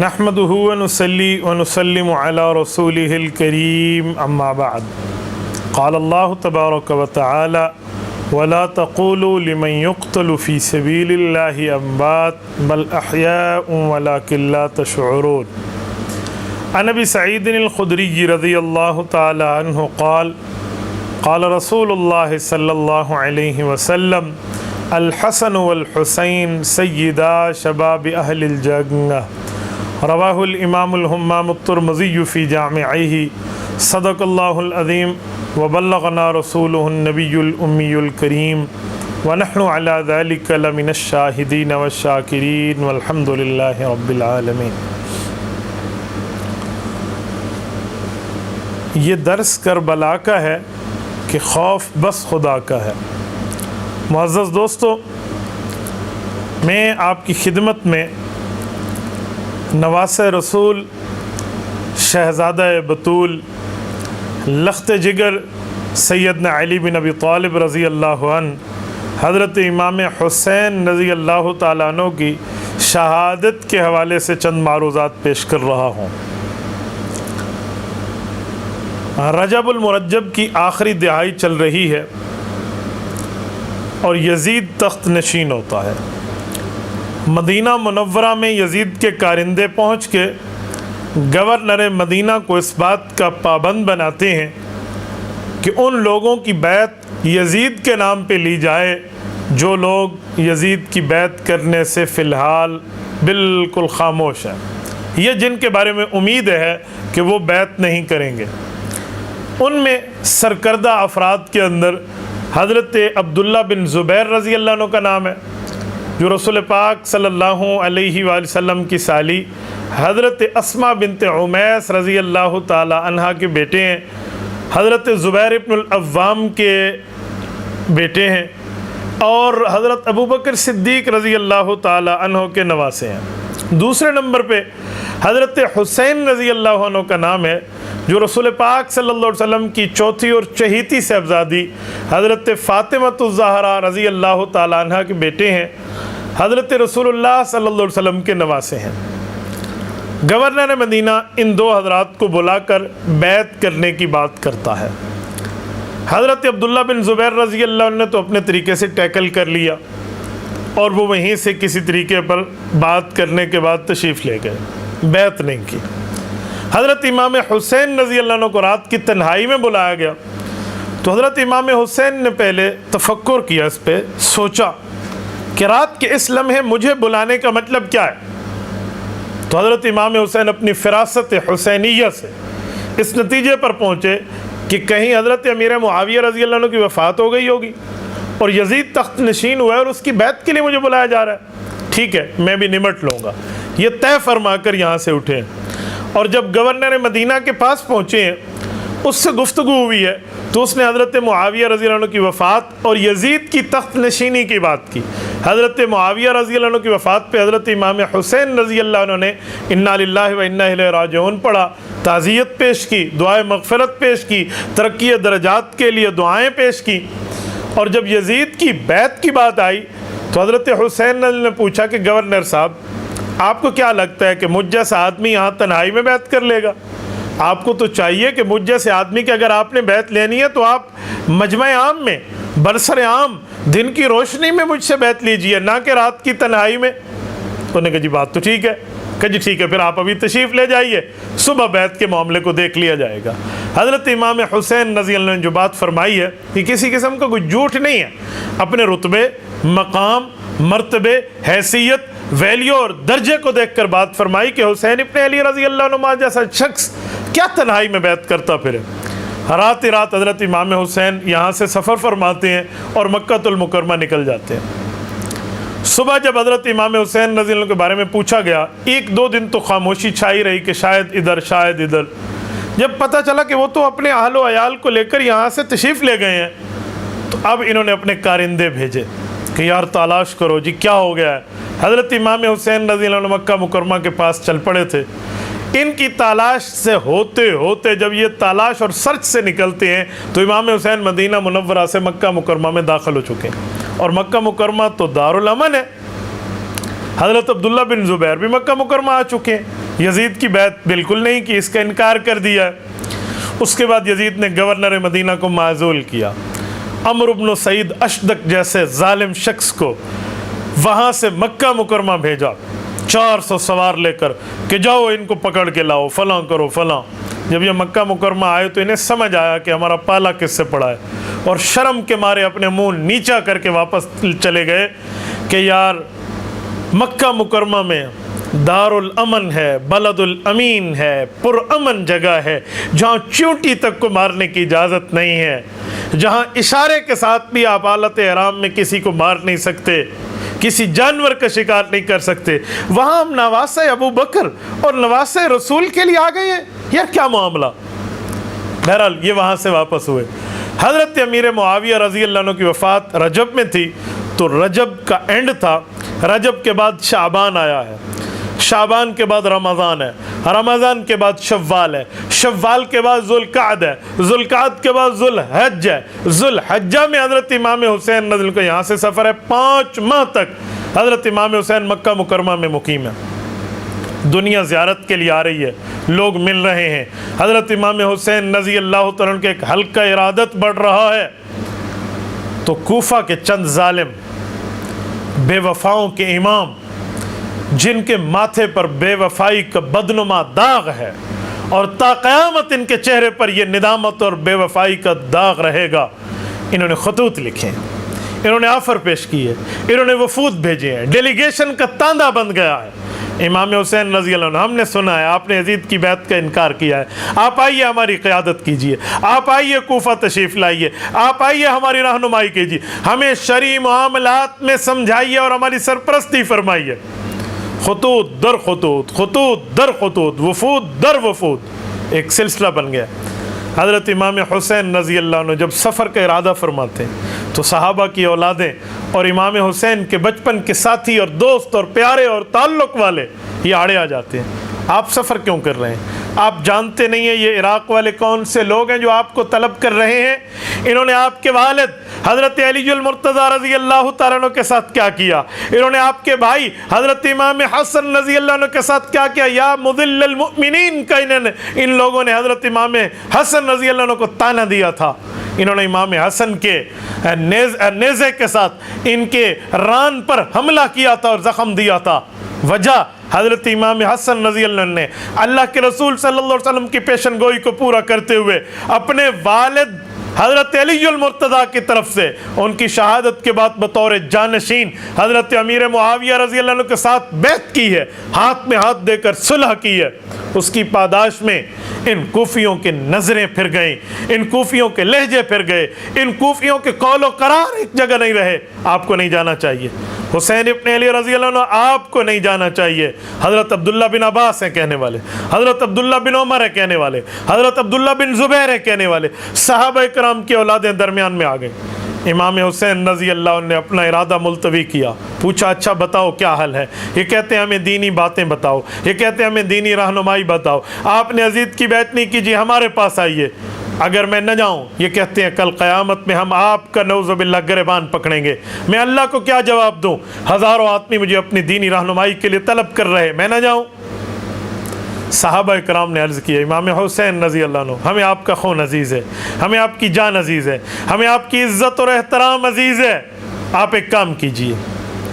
نحمده ونصلي ونسلم على رسوله الكريم أما بعد قال الله تبارك وتعالى ولا تقولوا لمن يقتل في سبيل الله أموات بل أحياء ولكن لا تشعرون. عن أبي سعيد الخدري رضي الله تعالى عنه قال قال رسول الله صلى الله عليه وسلم الحسن والحسين سيدا شباب أهل الجنة. رواه الإمام الهمام الترمذي في جامعه. صدق الله العظيم وبلغنا رسوله النبي الأمي الكريم ونحن على ذلك لمن الشاهدين والشاكرين والحمد لله رب العالمين. یہ درس کربلا کا ہے کہ خوف بس خدا کا ہے. معزز دوستو، میں آپ کی خدمت میں نواسہ رسول شہزادہ بطول لخت جگر سیدنا علی بن ابی طالب رضی اللہ عنہ حضرت امام حسین رضی اللہ تعالیٰ عنہ کی شہادت کے حوالے سے چند معروضات پیش کر رہا ہوں. رجب المرجب کی آخری دہائی چل رہی ہے اور یزید تخت نشین ہوتا ہے. مدینہ منورہ میں یزید کے کارندے پہنچ کے گورنر مدینہ کو اس بات کا پابند بناتے ہیں کہ ان لوگوں کی بیعت یزید کے نام پہ لی جائے جو لوگ یزید کی بیعت کرنے سے فی الحال بالکل خاموش ہیں، یہ جن کے بارے میں امید ہے کہ وہ بیعت نہیں کریں گے. ان میں سرکردہ افراد کے اندر حضرت عبداللہ بن زبیر رضی اللہ عنہ کا نام ہے، جو رسول پاک صلی اللہ علیہ وآلہ وسلم کی سالی حضرت اسماء بنت عمیس رضی اللہ تعالی عنہ کے بیٹے ہیں، حضرت زبیر ابن العوام کے بیٹے ہیں اور حضرت ابوبکر صدیق رضی اللہ تعالی عنہ کے نواسے ہیں. دوسرے نمبر پہ حضرت حسین رضی اللہ عنہ کا نام ہے، جو رسول پاک صلی اللہ علیہ وسلم کی چوتھی اور چہیتی صاحبزادی حضرت فاطمۃ الزہرا رضی اللہ تعالی عنہ کے بیٹے ہیں، حضرت رسول اللہ صلی اللہ علیہ وسلم کے نواسے ہیں. گورنر مدینہ ان دو حضرات کو بلا کر بیعت کرنے کی بات کرتا ہے. حضرت عبداللہ بن زبیر رضی اللہ عنہ نے تو اپنے طریقے سے ٹیکل کر لیا اور وہ وہیں سے کسی طریقے پر بات کرنے کے بعد تشریف لے گئے، بیعت نہیں کی. حضرت امام حسین رضی اللہ عنہ کو رات کی تنہائی میں بلایا گیا تو حضرت امام حسین نے پہلے تفکر کیا، اس پہ سوچا کہ رات کے اس لمحے مجھے بلانے کا مطلب کیا ہے. تو حضرت امام حسین اپنی فراست حسینیہ سے اس نتیجے پر پہنچے کہ کہیں حضرت امیر معاویہ رضی اللہ عنہ کی وفات ہو گئی ہوگی اور یزید تخت نشین ہوا ہے اور اس کی بیعت کے لیے مجھے بلایا جا رہا ہے. ٹھیک ہے، میں بھی نمٹ لوں گا. یہ طے فرما کر یہاں سے اٹھے اور جب گورنر مدینہ کے پاس پہنچے ہیں، اس سے گفتگو ہوئی ہے تو اس نے حضرت معاویہ رضی اللہ عنہ کی وفات اور یزید کی تخت نشینی کی بات کی. حضرت معاویہ رضی اللہ عنہ کی وفات پہ حضرت امام حسین رضی اللہ عنہ نے انا للہ و انا الیہ راجعون پڑھا، تعزیت پیش کی، دعائے مغفرت پیش کی، ترقی درجات کے لیے دعائیں پیش کی. اور جب یزید کی بیعت کی بات آئی تو حضرت حسین نے پوچھا کہ گورنر صاحب، آپ کو کیا لگتا ہے کہ مجھ جیسا آدمی یہاں تنہائی میں بیعت کر لے گا؟ آپ کو تو چاہیے کہ مجھ جیسے آدمی کی اگر آپ نے بیعت لینی ہے تو آپ مجمع عام میں برسر عام دن کی روشنی میں مجھ سے بیعت لیجئے، نہ کہ رات کی تنہائی میں. تو نے کہا جی بات تو ٹھیک ہے. کہ جی ٹھیک ہے، پھر آپ ابھی تشریف لے جائیے، صبح بیعت کے معاملے کو دیکھ لیا جائے گا. حضرت امام حسین رضی اللہ عنہ نے جو بات فرمائی ہے یہ کسی قسم کا کوئی جھوٹ نہیں ہے. اپنے رتبے، مقام، مرتبے، حیثیت، ویلیو اور درجے کو دیکھ کر بات فرمائی کہ حسین ابن علی رضی اللہ عنہ جیسا شخص کیا تنہائی میں بیعت کرتا پھرے. رات رات حضرت امام حسین یہاں سے سفر فرماتے ہیں اور مکہ المکرمہ نکل جاتے ہیں. صبح جب حضرت امام حسین رضی اللہ عنہ کے بارے میں پوچھا گیا، ایک دو دن تو خاموشی چھائی رہی کہ شاید ادھر شاید ادھر. جب پتہ چلا کہ وہ تو اپنے اہل و عیال کو لے کر یہاں سے تشریف لے گئے ہیں تو اب انہوں نے اپنے کارندے بھیجے کہ یار تلاش کرو جی کیا ہو گیا ہے. حضرت امام حسین رضی اللہ عنہ مکہ مکرمہ کے پاس چل پڑے تھے. ان کی تلاش سے ہوتے ہوتے جب یہ تلاش اور سرچ سے نکلتے ہیں تو امام حسین مدینہ منورہ سے مکہ مکرمہ میں داخل ہو چکے ہیں. اور مکہ مکرمہ تو دارالامن ہے. حضرت عبداللہ بن زبیر بھی مکہ مکرمہ آ چکے ہیں. یزید کی بیعت بالکل نہیں کی، اس کا انکار کر دیا۔ اس کے بعد یزید نے گورنر مدینہ کو معزول کیا، عمرو بن سعید اشدق جیسے ظالم شخص کو وہاں سے مکہ مکرمہ بھیجا 400 سوار لے کر کہ جاؤ ان کو پکڑ کے لاؤ، فلاں کرو فلاں۔ جب یہ مکہ مکرمہ آئے تو انہیں سمجھ آیا کہ ہمارا پالا کس سے پڑا ہے، اور شرم کے مارے اپنے منہ نیچا کر کے واپس چلے گئے کہ یار مکہ مکرمہ میں دار الامن ہے، بلد الامین ہے، پرامن جگہ ہے، جہاں چونٹی تک کو مارنے کی اجازت نہیں ہے، جہاں اشارے کے ساتھ بھی آپ حالت احرام میں کسی کو مار نہیں سکتے، کسی جانور کا شکار نہیں کر سکتے، وہاں ہم نواسہ ابو بکر اور نواسہ رسول کے لیے آ گئے ہیں، یار کیا معاملہ۔ بہرحال یہ وہاں سے واپس ہوئے۔ حضرت امیر معاویہ رضی اللہ عنہ کی وفات رجب میں تھی، تو رجب کا اینڈ تھا، رجب کے بعد شعبان آیا ہے، شعبان کے بعد رمضان ہے، رمضان کے بعد شوال ہے، شوال کے بعد ذوالقعد ہے، ذوالقعد کے بعد ذوالحج ہے، ذوالحجہ میں حضرت امام حسین رضی اللہ عنہ کا یہاں سے سفر ہے، 5 ماہ تک حضرت امام حسین مکہ مکرمہ میں مقیم ہے۔ دنیا زیارت کے لیے آ رہی ہے، لوگ مل رہے ہیں، حضرت امام حسین رضی اللہ تعالیٰ عنہ کے ایک حلقہ ارادت بڑھ رہا ہے، تو کوفہ کے چند ظالم بے وفاؤں کے امام، جن کے ماتھے پر بے وفائی کا بدنما داغ ہے اور تا قیامت ان کے چہرے پر یہ ندامت اور بے وفائی کا داغ رہے گا، انہوں نے خطوط لکھے ہیں، انہوں نے آفر پیش کی ہے، انہوں نے وفود بھیجے ہیں، ڈیلیگیشن کا تاندہ بن گیا ہے۔ امام حسین رضی اللہ عنہ، ہم نے سنا ہے آپ نے یزید کی بیعت کا انکار کیا ہے، آپ آئیے ہماری قیادت کیجئے، آپ آئیے کوفہ تشریف لائیے، آپ آئیے ہماری رہنمائی کیجئے، ہمیں شرعی معاملات میں سمجھائیے اور ہماری سرپرستی فرمائیے۔ خطوط در خطوط، خطوط در خطوط، وفود در وفود، ایک سلسلہ بن گیا۔ حضرت امام حسین رضی اللہ عنہ جب سفر کا ارادہ فرماتے ہیں تو صحابہ کی اولادیں اور امام حسین کے بچپن کے ساتھی اور دوست اور پیارے اور تعلق والے یہ آڑے آ جاتے ہیں، آپ سفر کیوں کر رہے ہیں؟ آپ جانتے نہیں ہیں یہ عراق والے کون سے لوگ ہیں جو آپ کو طلب کر رہے ہیں؟ انہوں نے آپ کے والد حضرت علی المرتضی رضی اللہ تعالیٰ عنہ کے ساتھ کیا کیا، انہوں نے آپ کے بھائی حضرت امام حسن رضی اللہ عنہ کے ساتھ کیا کیا، یا مذل المؤمنین کا ان لوگوں نے حضرت امام حسن رضی اللہ عنہ کو طعنہ دیا تھا، انہوں نے امام حسن کے نیزے کے ساتھ ان کے ران پر حملہ کیا تھا اور زخم دیا تھا۔ وجہ حضرت امام حسن رضی اللہ عنہ نے اللہ کے رسول صلی اللہ علیہ وسلم کی پیشن گوئی کو پورا کرتے ہوئے اپنے والد حضرت علی المرتضی کی طرف سے ان کی شہادت کے بعد بطور جانشین حضرت امیر معاویہ رضی اللہ عنہ کے ساتھ بیعت کی ہے، ہاتھ میں ہاتھ دے کر صلح کی ہے۔ اس کی پاداش میں ان کوفیوں کے نظریں پھر گئیں، ان کوفیوں کے لہجے پھر گئے، ان کوفیوں کے قول و قرار ایک جگہ نہیں رہے۔ آپ کو نہیں جانا چاہیے، حسین ابن علی رضی اللہ عنہ آپ کو نہیں جانا چاہیے، حضرت عبداللہ بن عباس ہیں کہنے والے، حضرت عبداللہ بن عمر ہیں کہنے والے، حضرت عبداللہ بن زبیر ہیں کہنے والے، صحابہ کرام کی اولادیں درمیان میں آ گئیں۔ امام حسین رضی اللہ عنہ نے اپنا ارادہ ملتوی کیا، پوچھا اچھا بتاؤ کیا حل ہے؟ یہ کہتے ہیں ہمیں دینی باتیں بتاؤ، یہ کہتے ہیں ہمیں دینی رہنمائی بتاؤ، آپ نے یزید کی بیعت نہیں کیجیے، ہمارے پاس آئیے، اگر میں نہ جاؤں یہ کہتے ہیں کل قیامت میں ہم آپ کا نعوذ باللہ گریبان پکڑیں گے، میں اللہ کو کیا جواب دوں؟ ہزاروں آدمی مجھے اپنی دینی رہنمائی کے لیے طلب کر رہے، میں نہ جاؤں؟ صحابہ کرام نے عرض کیا امام حسین رضی اللہ عنہ ہمیں آپ کا خون عزیز ہے، ہمیں آپ کی جان عزیز ہے، ہمیں آپ کی عزت اور احترام عزیز ہے، آپ ایک کام کیجئے،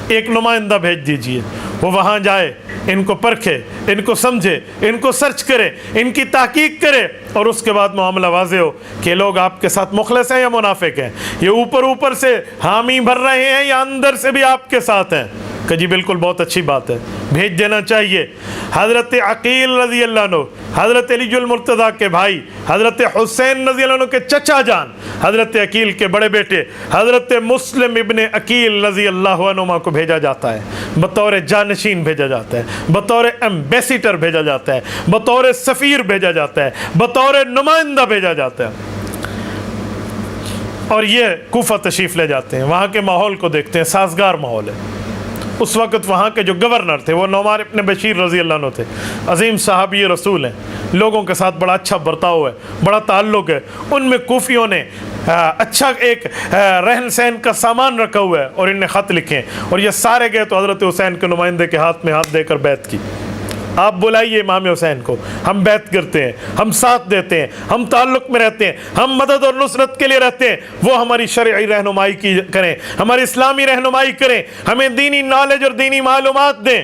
ایک نمائندہ بھیج دیجئے، وہ وہاں جائے، ان کو پرکھے، ان کو سمجھے، ان کو سرچ کرے، ان کی تحقیق کرے، اور اس کے بعد معاملہ واضح ہو کہ لوگ آپ کے ساتھ مخلص ہیں یا منافق ہیں، یہ اوپر سے حامی بھر رہے ہیں یا اندر سے بھی آپ کے ساتھ ہیں۔ کہ جی بالکل بہت اچھی بات ہے، بھیج دینا چاہیے۔ حضرت عقیل رضی اللہ عنہ حضرت علی المرتضی کے بھائی، حضرت حسین رضی اللہ عنہ کے چچا جان، حضرت عقیل کے بڑے بیٹے حضرت مسلم ابن عقیل رضی اللہ عنہ کو بھیجا جاتا ہے، بطور جانشین بھیجا جاتا ہے، بطور ایمبیسیڈر بھیجا جاتا ہے، بطور سفیر بھیجا جاتا ہے، بطور نمائندہ بھیجا جاتا ہے، اور یہ کوفہ تشریف لے جاتے ہیں، وہاں کے ماحول کو دیکھتے ہیں، سازگار ماحول ہے۔ اس وقت وہاں کے جو گورنر تھے وہ نعمان ابن بشیر رضی اللہ عنہ تھے، عظیم صحابی رسول ہیں، لوگوں کے ساتھ بڑا اچھا برتاؤ ہے، بڑا تعلق ہے، ان میں کوفیوں نے اچھا ایک رہن سہن کا سامان رکھا ہوا ہے، اور ان نے خط لکھے، اور یہ سارے گئے تو حضرت حسین کے نمائندے کے ہاتھ میں ہاتھ دے کر بیعت کی۔ آپ بلائیے امام حسین کو، ہم بیعت کرتے ہیں، ہم ساتھ دیتے ہیں، ہم تعلق میں رہتے ہیں، ہم مدد اور نصرت کے لیے رہتے ہیں، وہ ہماری شرعی رہنمائی کی کریں، ہماری اسلامی رہنمائی کریں، ہمیں دینی نالج اور دینی معلومات دیں۔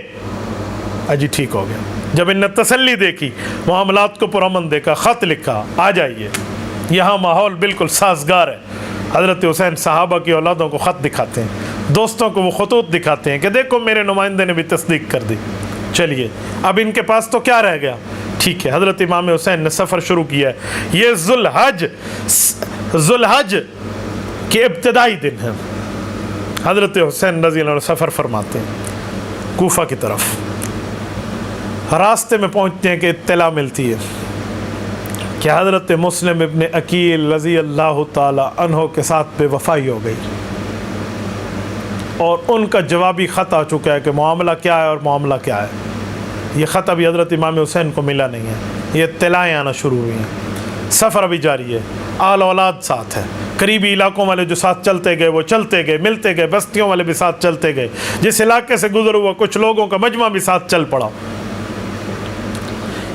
اجی ٹھیک ہو گیا۔ جب ان نے تسلی دیکھی، معاملات کو پرامن دیکھا، خط لکھا، آ جائیے، یہاں ماحول بالکل سازگار ہے۔ حضرت حسین صحابہ کی اولادوں کو خط دکھاتے ہیں، دوستوں کو وہ خطوط دکھاتے ہیں کہ دیکھو میرے نمائندے نے بھی تصدیق کر دی، چلیے اب ان کے پاس تو کیا رہ گیا؟ ٹھیک ہے، حضرت امام حسین نے سفر شروع کیا ہے۔ یہ ذوالحج کے ابتدائی دن ہیں۔ حضرت حسین رضی اللہ عنہ سفر فرماتے ہیں کوفہ کی طرف۔ راستے میں پہنچتے ہیں کہ اطلاع ملتی ہے کہ حضرت مسلم ابن عقیل رضی اللہ تعالی عنہ کے ساتھ بے وفائی ہو گئی، اور ان کا جوابی خط آ چکا ہے کہ معاملہ کیا ہے اور معاملہ کیا ہے۔ یہ خط ابھی حضرت امام حسین کو ملا نہیں ہے، یہ اطلاعیں آنا شروع ہوئی ہیں۔ سفر ابھی جاری ہے، آل اولاد ساتھ ہے، قریبی علاقوں والے جو ساتھ چلتے گئے وہ چلتے گئے، ملتے گئے، بستیوں والے بھی ساتھ چلتے گئے، جس علاقے سے گزر ہوا کچھ لوگوں کا مجمع بھی ساتھ چل پڑا۔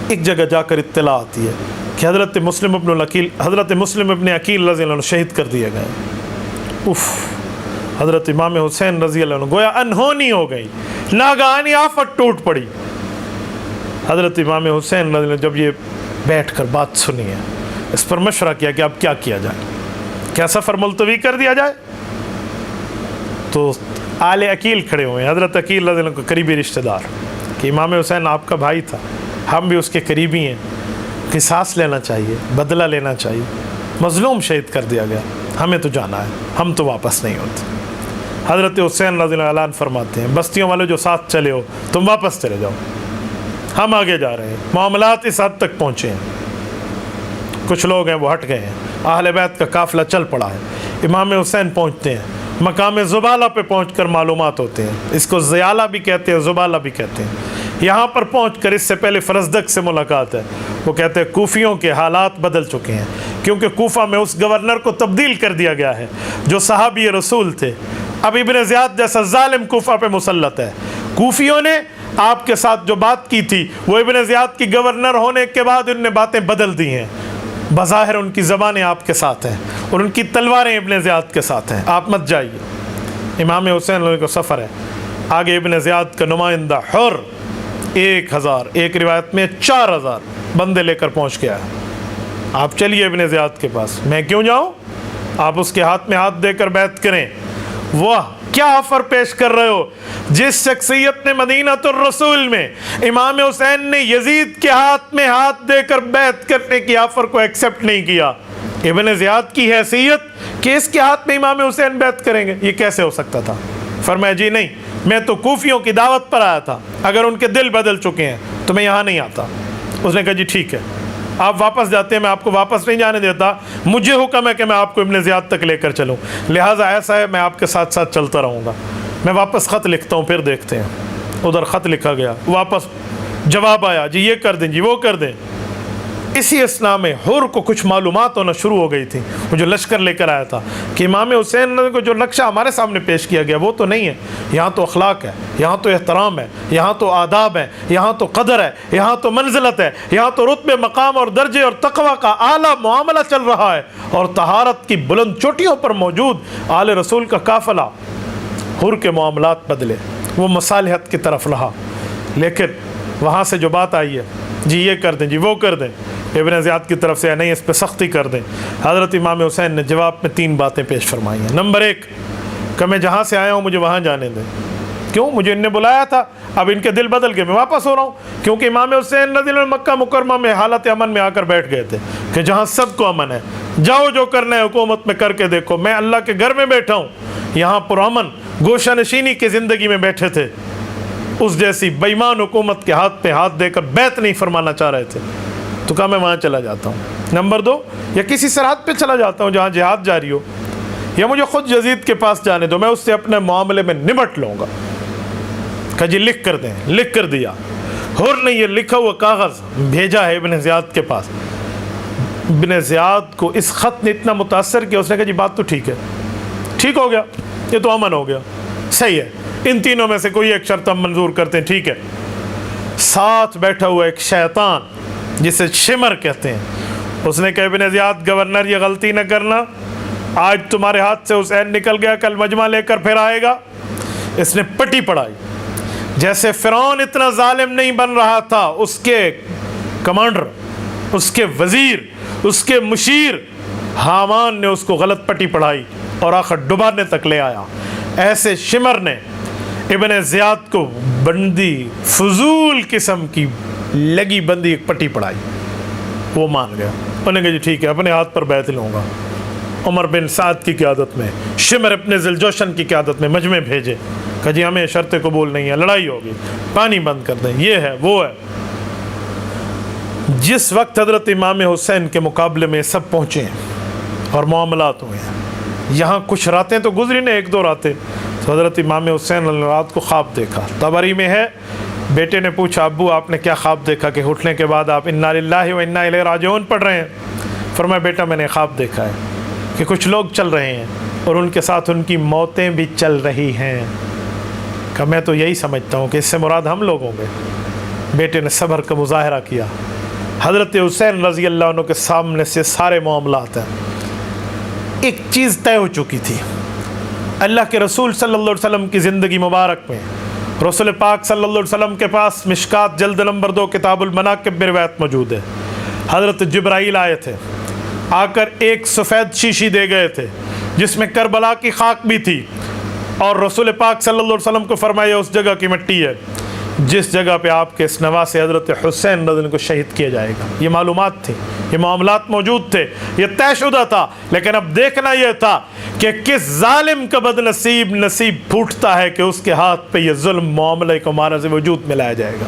ایک جگہ جا کر اطلاع آتی ہے کہ حضرت مسلم ابن عقیل رضی اللہ عنہ شہید کر دیے گئے۔ اف، حضرت امام حسین رضی اللہ عنہ گویا انہونی ہو گئی، ناگہانی آفت ٹوٹ پڑی۔ حضرت امام حسین رضی اللہ عنہ جب یہ بیٹھ کر بات سنی ہے، اس پر مشورہ کیا کہ اب کیا کیا جائے، کیا سفر ملتوی کر دیا جائے؟ تو آل عقیل کھڑے ہوئے ہیں، حضرت عقیل رضی اللہ عنہ کے قریبی رشتہ دار، کہ امام حسین آپ کا بھائی تھا، ہم بھی اس کے قریبی ہیں، قصاص لینا چاہیے، بدلہ لینا چاہیے، مظلوم شہید کر دیا گیا، ہمیں تو جانا ہے، ہم تو واپس نہیں ہوتے۔ حضرت حسین رضی اللہ عنہ فرماتے ہیں بستیوں والے جو ساتھ چلے ہو تم واپس چلے جاؤ، ہم آگے جا رہے ہیں۔ معاملات اس حد تک پہنچے ہیں، کچھ لوگ ہیں وہ ہٹ گئے ہیں، اہل بیت کا قافلہ چل پڑا ہے۔ امام حسین پہنچتے ہیں، مقام زبالہ پہ پہنچ کر معلومات ہوتے ہیں، اس کو زیالہ بھی کہتے ہیں، زبالہ بھی کہتے ہیں۔ یہاں پر پہنچ کر اس سے پہلے فرزدق سے ملاقات ہے، وہ کہتے ہیں کوفیوں کے حالات بدل چکے ہیں، کیونکہ کوفہ میں اس گورنر کو تبدیل کر دیا گیا ہے جو صحابی رسول تھے۔ اب ابن زیاد جیسا ظالم کوفہ پہ مسلط ہے۔ کوفیوں نے آپ کے ساتھ جو بات کی تھی وہ ابن زیاد کی گورنر ہونے کے بعد ان نے باتیں بدل دی ہیں۔ بظاہر ان کی زبانیں آپ کے ساتھ ہیں اور ان کی تلواریں ابن زیاد کے ساتھ ہیں، آپ مت جائیے۔ امام حسین کو سفر ہے، آگے ابن زیاد کا نمائندہ حر 1000، ایک روایت میں 4000 بندے لے کر پہنچ گیا ہے۔ آپ چلیے ابن زیاد کے پاس، میں کیوں جاؤں؟ آپ اس کے ہاتھ میں ہاتھ دے کر بیعت کریں۔ واہ، کیا آفر پیش کر رہے ہو! جس شخصیت نے مدینہ الرسول میں امام حسین نے یزید کے ہاتھ میں ہاتھ دے کر بیعت کرنے کی آفر کو ایکسیپٹ نہیں کیا، ابن زیاد کی حیثیت کہ اس کے ہاتھ میں امام حسین بیعت کریں گے، یہ کیسے ہو سکتا تھا؟ فرمایا جی نہیں، میں تو کوفیوں کی دعوت پر آیا تھا، اگر ان کے دل بدل چکے ہیں تو میں یہاں نہیں آتا۔ اس نے کہا جی ٹھیک ہے، آپ واپس جاتے ہیں، میں آپ کو واپس نہیں جانے دیتا، مجھے حکم ہے کہ میں آپ کو ابن زیاد تک لے کر چلوں، لہٰذا ایسا ہے میں آپ کے ساتھ ساتھ چلتا رہوں گا، میں واپس خط لکھتا ہوں، پھر دیکھتے ہیں۔ ادھر خط لکھا گیا، واپس جواب آیا جی یہ کر دیں، جی وہ کر دیں۔ اسی اثناء میں حر کو کچھ معلومات ہونا شروع ہو گئی تھی، وہ جو لشکر لے کر آیا تھا، کہ امام حسین کو جو نقشہ ہمارے سامنے پیش کیا گیا وہ تو نہیں ہے، یہاں تو اخلاق ہے، یہاں تو احترام ہے، یہاں تو آداب ہے، یہاں تو قدر ہے، یہاں تو منزلت ہے، یہاں تو رتبے، مقام اور درجے اور تقوی کا اعلیٰ معاملہ چل رہا ہے، اور طہارت کی بلند چوٹیوں پر موجود آل رسول کا قافلہ۔ حر کے معاملات بدلے، وہ مصالحت کی طرف رہا، لیکن وہاں سے جو بات آئی ہے جی یہ کر دیں، جی وہ کر دیں، ابن زیاد کی طرف سے نہیں اس پہ سختی کر دیں۔ حضرت امام حسین نے جواب میں 3 باتیں پیش فرمائی ہیں۔ نمبر 1 کہ میں جہاں سے آیا ہوں مجھے وہاں جانے دیں۔ کیوں؟ مجھے ان نے بلایا تھا، اب ان کے دل بدل گئے، میں واپس ہو رہا ہوں، کیونکہ امام حسین رضی اللہ عنہ مکہ مکرمہ میں حالت امن میں آ کر بیٹھ گئے تھے کہ جہاں سب کو امن ہے، جاؤ جو کرنا ہے حکومت میں کر کے دیکھو، میں اللہ کے گھر میں بیٹھا ہوں، یہاں پرامن گوشہ نشینی کی زندگی میں بیٹھے تھے، اس جیسی بےایمان حکومت کے ہاتھ پہ ہاتھ دے کر بیعت نہیں فرمانا چاہ رہے تھے، تو کہا میں وہاں چلا جاتا ہوں۔ نمبر 2 یا کسی سرحد پہ چلا جاتا ہوں جہاں جہاد جاری ہو، یا مجھے خود یزید کے پاس جانے دو، میں اس سے اپنے معاملے میں نمٹ لوں گا۔ کہا جی لکھ کر دیں، لکھ کر دیا۔ حر نے یہ لکھا ہوا کاغذ بھیجا ہے ابن زیاد کے پاس۔ ابن زیاد کو اس خط نے اتنا متاثر کیا، اس نے کہا جی بات تو ٹھیک ہے، ٹھیک ہو گیا، یہ تو امن ہو گیا، صحیح ہے، ان تینوں میں سے کوئی ایک شرط ہم منظور کرتے ہیں، ٹھیک ہے۔ ساتھ بیٹھا ہوا ایک شیطان جسے شمر کہتے ہیں، اس نے کہا ابن زیاد گورنر یہ غلطی نہ کرنا، آج تمہارے ہاتھ سے حسین نکل گیا، کل مجمع لے کر پھر آئے گا۔ اس نے پٹی پڑھائی۔ جیسے فرعون اتنا ظالم نہیں بن رہا تھا، اس کے کمانڈر، اس کے وزیر، اس کے مشیر حامان نے اس کو غلط پٹی پڑھائی اور آخر ڈبانے تک لے آیا۔ ایسے شمر نے ابن زیاد کو بندی فضول قسم کی لگی بندی ایک پٹی پڑھائی، وہ مان گیا۔ انہوں نے کہا جی ٹھیک ہے، اپنے ہاتھ پر بیعت لوں گا۔ عمر بن سعد کی قیادت میں، شمر ابن ذوالجوشن کی قیادت میں مجمع بھیجے، کہ جی ہمیں شرط قبول نہیں ہے، لڑائی ہوگی، پانی بند کر دیں، یہ ہے وہ ہے۔ جس وقت حضرت امام حسین کے مقابلے میں سب پہنچے ہیں اور معاملات ہوئے ہیں، یہاں کچھ راتیں تو گزری نے، ایک دو راتیں، تو حضرت امام حسین نے رات کو خواب دیکھا۔ طبری میں ہے، بیٹے نے پوچھا ابو آپ نے کیا خواب دیکھا کہ اٹھنے کے بعد آپ انا للہ و انا الیہ راجعون پڑھ رہے ہیں؟ فرمایا بیٹا میں نے خواب دیکھا ہے کہ کچھ لوگ چل رہے ہیں اور ان کے ساتھ ان کی موتیں بھی چل رہی ہیں، کہ میں تو یہی سمجھتا ہوں کہ اس سے مراد ہم لوگ ہوں گے۔ بیٹے نے صبر کا مظاہرہ کیا۔ حضرت حسین رضی اللہ عنہ کے سامنے سے سارے معاملات ہیں۔ ایک چیز طے ہو چکی تھی، اللہ کے رسول صلی اللہ علیہ وسلم کی زندگی مبارک میں رسول پاک صلی اللہ علیہ وسلم کے پاس مشکات جلد نمبر 2 کتاب المناقب میں روایت موجود ہے، حضرت جبرائیل آئے تھے، آ کر ایک سفید شیشی دے گئے تھے جس میں کربلا کی خاک بھی تھی، اور رسول پاک صلی اللہ علیہ وسلم کو فرمایا اس جگہ کی مٹی ہے جس جگہ پہ آپ کے اس نواسے حضرت حسین رضی اللہ عنہ کو شہید کیا جائے گا۔ یہ معلومات تھی، یہ معاملات موجود تھے، یہ طے شدہ تھا، لیکن اب دیکھنا یہ تھا کہ کس ظالم کا بد نصیب پھوٹتا ہے کہ اس کے ہاتھ پہ یہ ظلم معاملے کو مارا سے وجود میں لایا جائے گا۔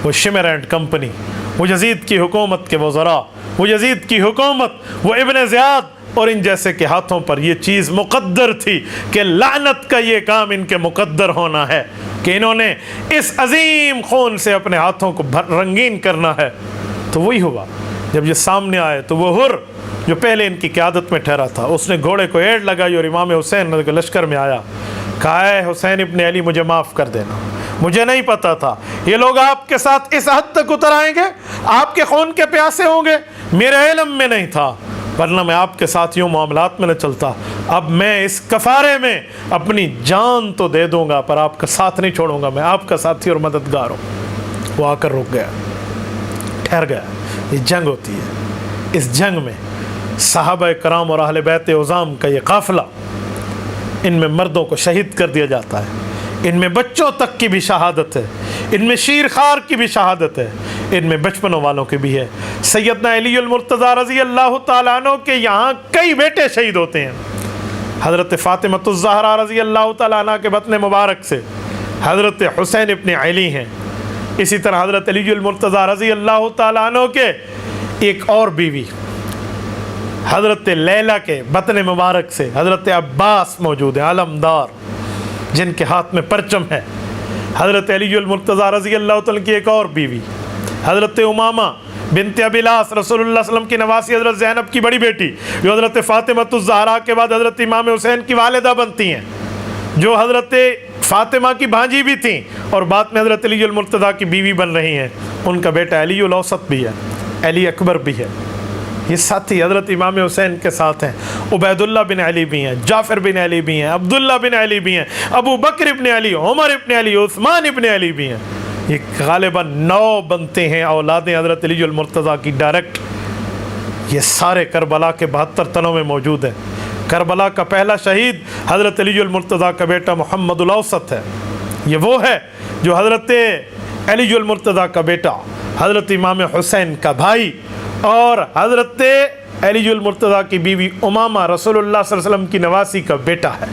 وہ شمر اینڈ کمپنی، وہ یزید کی حکومت کے وزراء، وہ یزید کی حکومت، وہ ابن زیاد اور ان جیسے کے ہاتھوں پر یہ چیز مقدر تھی کہ لعنت کا یہ کام ان کے مقدر ہونا ہے، کہ انہوں نے اس عظیم خون سے اپنے ہاتھوں کو رنگین کرنا ہے۔ تو وہی ہوا، جب یہ سامنے آئے تو وہ حر جو پہلے ان کی قیادت میں ٹھہرا تھا، اس نے گھوڑے کو ایڑ لگائی اور امام حسین کے لشکر میں آیا، کہا اے حسین ابن علی مجھے معاف کر دینا، مجھے نہیں پتا تھا یہ لوگ آپ کے ساتھ اس حد تک اتر آئیں گے، آپ کے خون کے پیاسے ہوں گے، میرے علم میں نہیں تھا، ورنہ میں آپ کے ساتھ یوں معاملات میں نہ چلتا۔ اب میں اس کفارے میں اپنی جان تو دے دوں گا پر آپ کا ساتھ نہیں چھوڑوں گا، میں آپ کا ساتھی اور مددگار ہوں۔ وہ آ کر رک گیا، ٹھہر گیا۔ یہ جنگ ہوتی ہے، اس جنگ میں صحابہ کرام اور اہل بیت عظام کا یہ قافلہ، ان میں مردوں کو شہید کر دیا جاتا ہے، ان میں بچوں تک کی بھی شہادت ہے، ان میں شیر خار کی بھی شہادت ہے، ان میں بچپنوں والوں کی بھی ہے۔ سیدنا علی المرتضیٰ رضی اللہ تعالیٰ عنہ کے یہاں کئی بیٹے شہید ہوتے ہیں۔ حضرت فاطمۃ الزہرا رضی اللہ تعالیٰ عنہ کے بطن مبارک سے حضرت حسین ابن علی ہیں۔ اسی طرح حضرت علی المرتضیٰ رضی اللہ تعالیٰ عنہ کے ایک اور بیوی حضرت لیلہ کے بطن مبارک سے حضرت عباس موجود ہیں، علمدار، جن کے ہاتھ میں پرچم ہے۔ حضرت علی المرتضیٰ رضی اللہ تعالیٰ کی ایک اور بیوی حضرت امامہ بنت ابی العاص، رسول اللہ صلی اللہ علیہ وسلم کی نواسی حضرت زینب کی بڑی بیٹی، جو حضرت فاطمۃ الزہرا کے بعد حضرت امام حسین کی والدہ بنتی ہیں، جو حضرت فاطمہ کی بھانجی بھی تھیں اور بعد میں حضرت علی المرتضیٰ کی بیوی بن رہی ہیں۔ ان کا بیٹا علی الاوسط بھی ہے، علی اکبر بھی ہے۔ یہ ساتھی حضرت امام حسین کے ساتھ ہیں، عبید اللہ بن علی بھی ہیں، جعفر بن علی بھی ہیں، عبداللہ بن علی بھی ہیں، ابو بکر ابن علی، عمر ابن علی، عثمان ابن علی بھی ہیں۔ یہ غالباً 9 بنتے ہیں اولادیں حضرت علی المرتضیٰ کی ڈائریکٹ۔ یہ سارے کربلا کے 72 تنوں میں موجود ہیں۔ کربلا کا پہلا شہید حضرت علی المرتضیٰ کا بیٹا محمد الاوسط ہے۔ یہ وہ ہے جو حضرت علی المرتضیٰ کا بیٹا، حضرت امام حسین کا بھائی اور حضرت علی المرتضیٰ کی بیوی امامہ رسول اللہ صلی اللہ علیہ وسلم کی نواسی کا بیٹا ہے۔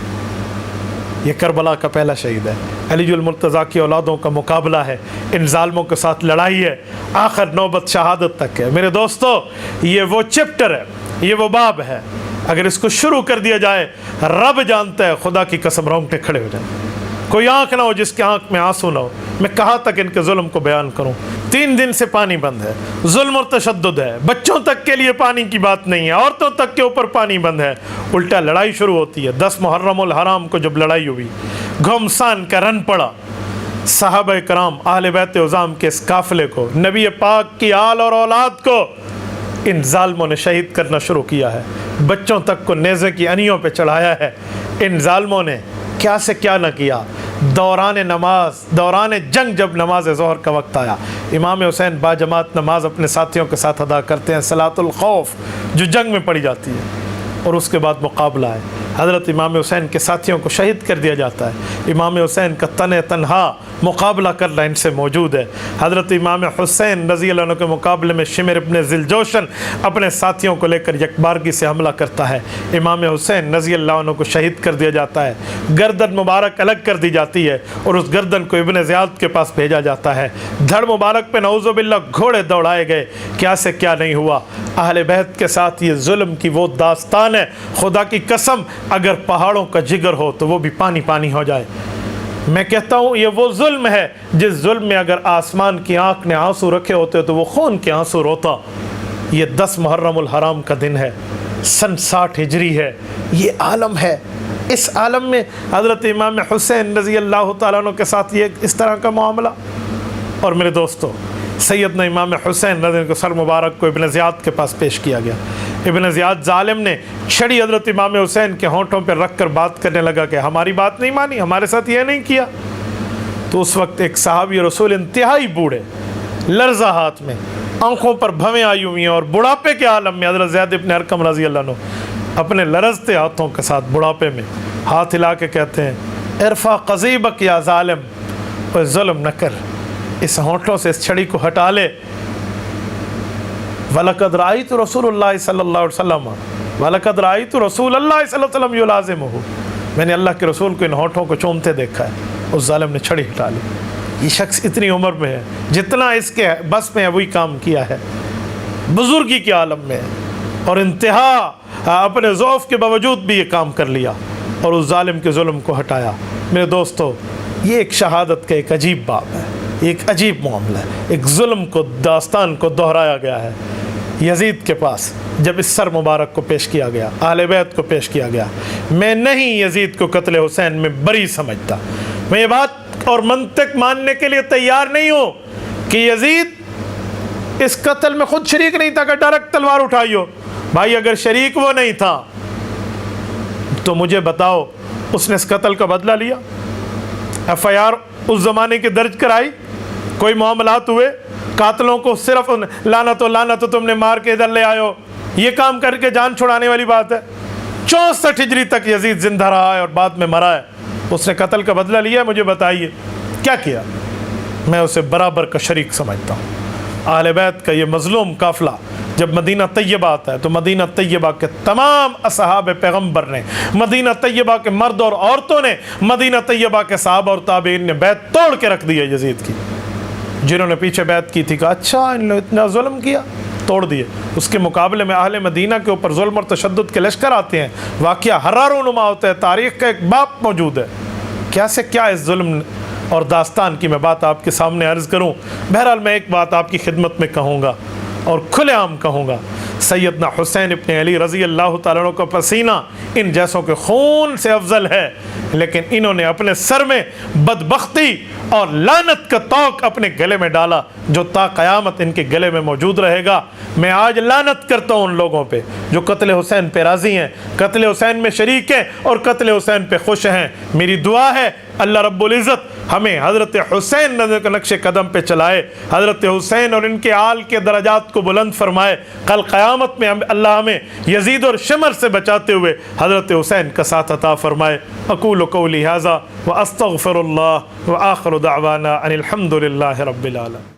یہ کربلا کا پہلا شہید ہے۔ علی المرتضیٰ کی اولادوں کا مقابلہ ہے، ان ظالموں کے ساتھ لڑائی ہے، آخر نوبت شہادت تک ہے۔ میرے دوستو، یہ وہ چپٹر ہے، یہ وہ باب ہے، اگر اس کو شروع کر دیا جائے، رب جانتا ہے، خدا کی قسم رونگٹے کھڑے ہو جائیں۔ کوئی آنکھ نہ ہو جس کے آنکھ میں آنسو نہ ہو۔ میں کہاں تک ان کے ظلم کو بیان کروں؟ 3 دن سے پانی بند ہے، ظلم اور تشدد ہے، بچوں تک کے لیے پانی کی بات نہیں ہے، عورتوں تک کے اوپر پانی بند ہے، الٹا لڑائی شروع ہوتی ہے۔ 10 محرم الحرام کو جب لڑائی ہوئی، گھمسان کا رن پڑا، صحابہ کرام اہل بیت عظام کے اس قافلے کو، نبی پاک کی آل اور اولاد کو ان ظالموں نے شہید کرنا شروع کیا ہے، بچوں تک کو نیزے کی انیوں پہ چڑھایا ہے۔ ان ظالموں نے کیا سے کیا نہ کیا۔ دوران نماز، دوران جنگ جب نماز ظہر کا وقت آیا، امام حسین باجماعت نماز اپنے ساتھیوں کے ساتھ ادا کرتے ہیں، صلاۃ الخوف جو جنگ میں پڑھی جاتی ہے، اور اس کے بعد مقابلہ ہے۔ حضرت امام حسین کے ساتھیوں کو شہید کر دیا جاتا ہے۔ امام حسین کا تنہا مقابلہ کرنا ان سے موجود ہے۔ حضرت امام حسین رضی اللہ عنہ کے مقابلے میں شمر ابن ذوالجوشن اپنے ساتھیوں کو لے کر یکبارگی سے حملہ کرتا ہے۔ امام حسین رضی اللہ عنہ کو شہید کر دیا جاتا ہے، گردن مبارک الگ کر دی جاتی ہے اور اس گردن کو ابن زیاد کے پاس بھیجا جاتا ہے۔ دھڑ مبارک پہ نعوذ باللہ گھوڑے دوڑائے گئے، کیا سے کیا نہیں ہوا۔ اہل بیت کے ساتھ یہ ظلم کی وہ داستان ہے، خدا کی قسم اگر پہاڑوں کا جگر ہو تو وہ بھی پانی پانی ہو جائے۔ میں کہتا ہوں یہ وہ ظلم ہے جس ظلم میں اگر آسمان کی آنکھ نے آنسو رکھے ہوتے تو وہ خون کے آنسو روتا۔ یہ 10 محرم الحرام کا دن ہے، سن 60 ہجری ہے، یہ عالم ہے۔ اس عالم میں حضرت امام حسین رضی اللہ تعالیٰ عنہ کے ساتھ یہ اس طرح کا معاملہ۔ اور میرے دوستو، سیدنا امام حسین رضی اللہ عنہ کو سر مبارک کو ابن زیاد کے پاس پیش کیا گیا۔ ابن زیاد ظالم نے چھڑی حضرت امام حسین کے ہونٹوں پہ رکھ کر بات کرنے لگا کہ ہماری بات نہیں مانی، ہمارے ساتھ یہ نہیں کیا۔ تو اس وقت ایک صحابی رسول انتہائی بوڑھے، لرزہ ہاتھ میں، آنکھوں پر بھویں آئی ہوئی ہیں اور بڑھاپے کے عالم میں، حضرت زید ابن ارقم رضی اللہ عنہ اپنے لرزتے ہاتھوں کے ساتھ بڑھاپے میں ہاتھ ہلا کے کہتے ہیں، ارفع قضیبک یا ظالم، کوئی ظلم نہ کر، اس ہونٹوں سے اس چھڑی کو ہٹا لے۔ وَلَقَدْ رَأَيْتُ رَسُولُ اللَّهِ صلی اللہ علیہ وسلم وَلَقَدْ رَأَيْتُ رَسُولَ اللَّهِ صلی اللہ علیہ وسلم يُلَازِمُهُ، میں نے اللہ کے رسول کو ان ہونٹوں کو چومتے دیکھا ہے۔ اس ظالم نے چھڑی ہٹا لی۔ یہ شخص اتنی عمر میں ہے، جتنا اس کے بس میں ہے وہی کام کیا ہے، بزرگی کے عالم میں ہے، اور انتہا اپنے ضعف کے باوجود بھی یہ کام کر لیا اور اس ظالم کے ظلم کو ہٹایا۔ میرے دوستو، یہ ایک شہادت کا ایک عجیب باب ہے، ایک عجیب معاملہ ہے، ایک ظلم کو، داستان کو دہرایا گیا ہے۔ یزید کے پاس جب اس سر مبارک کو پیش کیا گیا، اہل بیت کو پیش کیا گیا، میں نہیں یزید کو قتل حسین میں بری سمجھتا۔ میں یہ بات اور منطق ماننے کے لیے تیار نہیں ہوں کہ یزید اس قتل میں خود شریک نہیں تھا کہ ڈائریکٹ تلوار اٹھائی ہو۔ بھائی اگر شریک وہ نہیں تھا تو مجھے بتاؤ اس نے اس قتل کا بدلہ لیا؟ FIR اس زمانے کی درج کرائی؟ کوئی معاملات ہوئے؟ قاتلوں کو صرف لعنت و لعنت تم نے مار کے ادھر لے آئے ہو، یہ کام کر کے جان چھڑانے والی بات ہے؟ 64 ہجری تک یزید زندہ رہا ہے اور بعد میں مرا ہے، اس نے قتل کا بدلہ لیا ہے؟ مجھے بتائیے کیا کیا؟ میں اسے برابر کا شریک سمجھتا ہوں۔ اہل بیت کا یہ مظلوم قافلہ جب مدینہ طیبہ آتا ہے تو مدینہ طیبہ کے تمام اصحاب پیغمبر نے، مدینہ طیبہ کے مرد اور عورتوں نے، مدینہ طیبہ کے صحابہ اور تابعین نے بیعت توڑ کے رکھ دی ہے یزید کی۔ جنہوں نے پیچھے بیعت کی تھی کہا اچھا ان نے اتنا ظلم کیا، توڑ دیے۔ اس کے مقابلے میں اہل مدینہ کے اوپر ظلم اور تشدد کے لشکر آتے ہیں، واقعہ حرار و نما ہوتا ہے، تاریخ کا ایک باپ موجود ہے۔ کیا سے کیا اس ظلم اور داستان کی میں بات آپ کے سامنے عرض کروں۔ بہرحال میں ایک بات آپ کی خدمت میں کہوں گا اور کھلے عام کہوں گا، سیدنا حسین ابن علی رضی اللہ تعالیٰ عنہ کا پسینہ ان جیسوں کے خون سے افضل ہے، لیکن انہوں نے اپنے سر میں بدبختی اور لعنت کا طوق اپنے گلے میں ڈالا جو تا قیامت ان کے گلے میں موجود رہے گا۔ میں آج لعنت کرتا ہوں ان لوگوں پہ جو قتل حسین پہ راضی ہیں، قتل حسین میں شریک ہیں اور قتل حسین پہ خوش ہیں۔ میری دعا ہے اللہ رب العزت ہمیں حضرت حسین کے نقش قدم پہ چلائے، حضرت حسین اور ان کے آل کے درجات کو بلند فرمائے۔ کل قیامت میں اللہ ہمیں یزید اور شمر سے بچاتے ہوئے حضرت حسین کا ساتھ عطا فرمائے۔ اقول قولی ھذا واستغفر اللہ وآخر دعوانا ان الحمد للہ رب العالمین۔